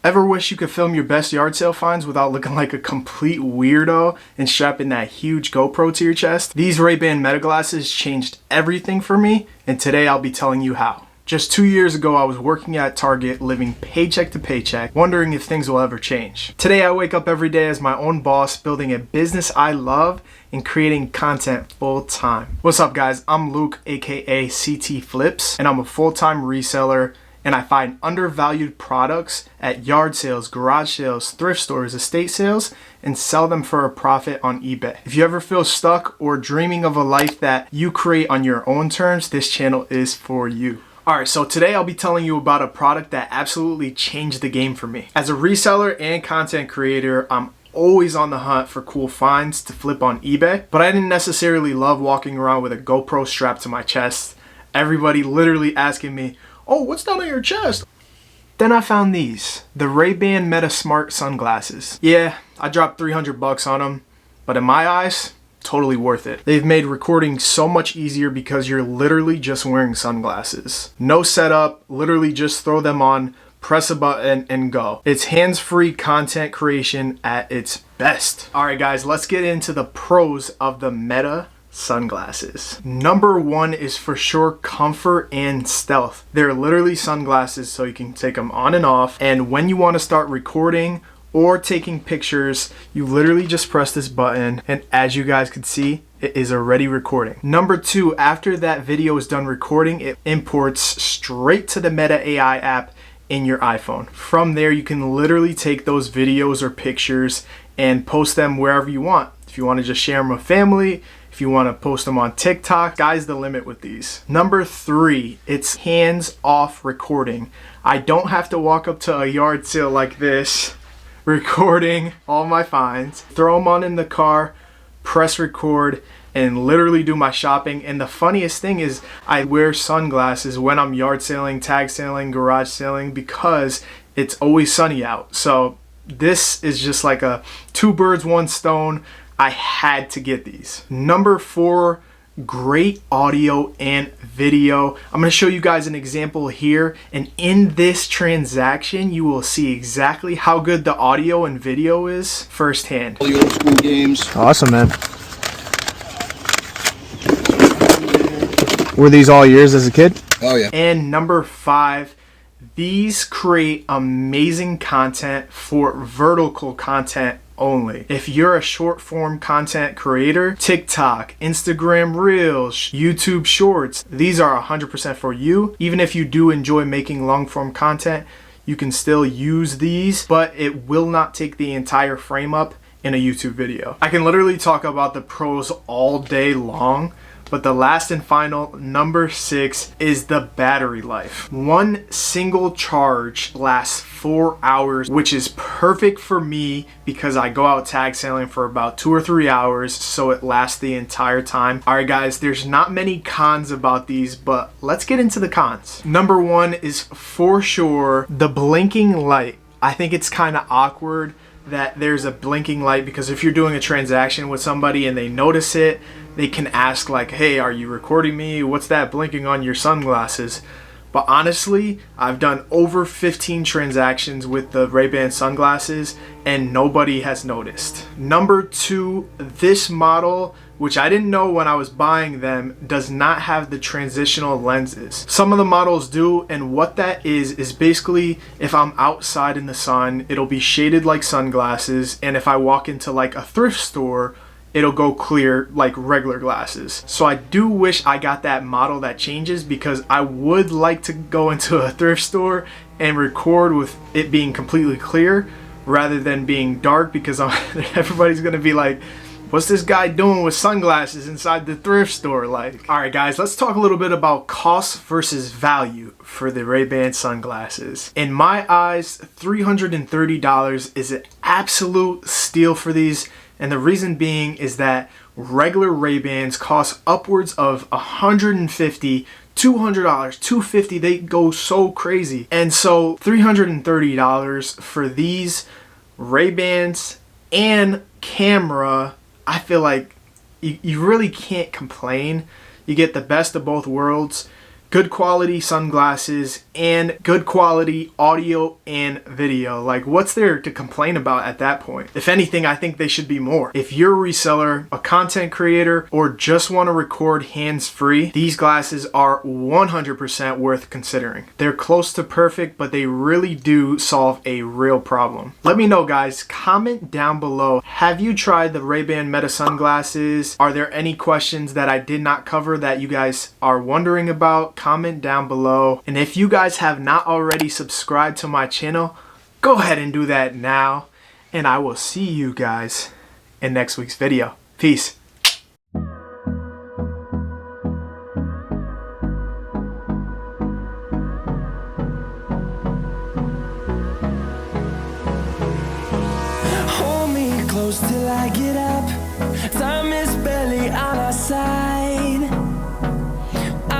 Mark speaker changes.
Speaker 1: Ever wish you could film your best yard sale finds without looking like a complete weirdo and strapping that huge GoPro to your chest? These Ray-Ban Meta glasses changed everything for me, and today I'll be telling you how. Just 2 years ago, I was working at Target, living paycheck to paycheck, wondering if things will ever change. Today, I wake up every day as my own boss, building a business I love and creating content full time. What's up, guys? I'm Luke, aka CT Flips, and I'm a full-time reseller, and I find undervalued products at yard sales, garage sales, thrift stores, estate sales, and sell them for a profit on eBay. If you ever feel stuck or dreaming of a life that you create on your own terms, this channel is for you. Alright, so today I'll be telling you about a product that absolutely changed the game for me. As a reseller and content creator, I'm always on the hunt for cool finds to flip on eBay, but I didn't necessarily love walking around with a GoPro strapped to my chest. Everybody literally asking me, "Oh, what's down on your chest?" Then I found these, the Ray-Ban Meta Smart sunglasses. Yeah, I dropped $300 on them, but in my eyes, totally worth it. They've made recording so much easier because you're literally just wearing sunglasses. No setup, literally just throw them on, press a button, and go. It's hands-free content creation at its best. Alright guys, let's get into the pros of the Meta sunglasses. Number one is for sure comfort and stealth. They're literally sunglasses so you can take them on and off, and when you want to start recording or taking pictures, you literally just press this button, and as you guys can see, it is already recording. Number two, after that video is done recording, it imports straight to the Meta AI app in your iPhone. From there, you can literally take those videos or pictures and post them wherever you want. If you want to just share them with family, if you want to post them on TikTok, sky's the limit with these. Number three, it's hands-off recording. I don't have to walk up to a yard sale like this, recording all my finds, throw them on in the car, press record, and literally do my shopping. And the funniest thing is I wear sunglasses when I'm yard selling, tag selling, garage selling, because it's always sunny out. So this is just like a two birds, one stone. I had to get these. Number four, great audio and video. I'm going to show you guys an example here, and in this transaction you will see exactly how good the audio and video is firsthand.
Speaker 2: All the old school games.
Speaker 1: Awesome, man. Were these all yours as a kid?
Speaker 2: Oh yeah.
Speaker 1: And number five, these create amazing content for vertical content only. If you're a short form content creator, TikTok, Instagram Reels, YouTube Shorts, these are 100% for you. Even if you do enjoy making long form content, you can still use these, but it will not take the entire frame up in a YouTube video. I can literally talk about the pros all day long, but the last and final, number six, is the battery life. One single charge lasts 4 hours, which is perfect for me because I go out tag sailing for about 2 or 3 hours, so it lasts the entire time. Alright guys, there's not many cons about these, but let's get into the cons. Number one is for sure the blinking light. I think it's kind of awkward that there's a blinking light, because if you're doing a transaction with somebody and they notice it, they can ask like, "Hey, are you recording me? What's that blinking on your sunglasses?" But honestly, I've done over 15 transactions with the Ray-Ban sunglasses and nobody has noticed. Number two, this model, which I didn't know when I was buying them, does not have the transitional lenses. Some of the models do, and what that is basically if I'm outside in the sun, it'll be shaded like sunglasses, and if I walk into like a thrift store, it'll go clear like regular glasses. So I do wish I got that model that changes, because I would like to go into a thrift store and record with it being completely clear rather than being dark, because everybody's gonna be like, "What's this guy doing with sunglasses inside the thrift store?" Like, alright guys, let's talk a little bit about cost versus value for the Ray-Ban sunglasses. In my eyes, $330 is an absolute steal for these. And the reason being is that regular Ray-Bans cost upwards of $150, $200, $250. They go so crazy. And so $330 for these Ray-Bans and camera, I feel like you really can't complain. You get the best of both worlds. good quality sunglasses and good quality audio and video. Like, what's there to complain about at that point? If anything, I think they should be more. If you're a reseller, a content creator, or just want to record hands-free, these glasses are 100% worth considering. They're close to perfect, but they really do solve a real problem. Let me know, guys. Comment down below. Have you tried the Ray-Ban Meta sunglasses? Are there any questions that I did not cover that you guys are wondering about? Comment down below. And if you guys have not already subscribed to my channel, go ahead and do that now. And I will see you guys in next week's video. Peace.
Speaker 2: Hold me close till I get up. Time is barely on our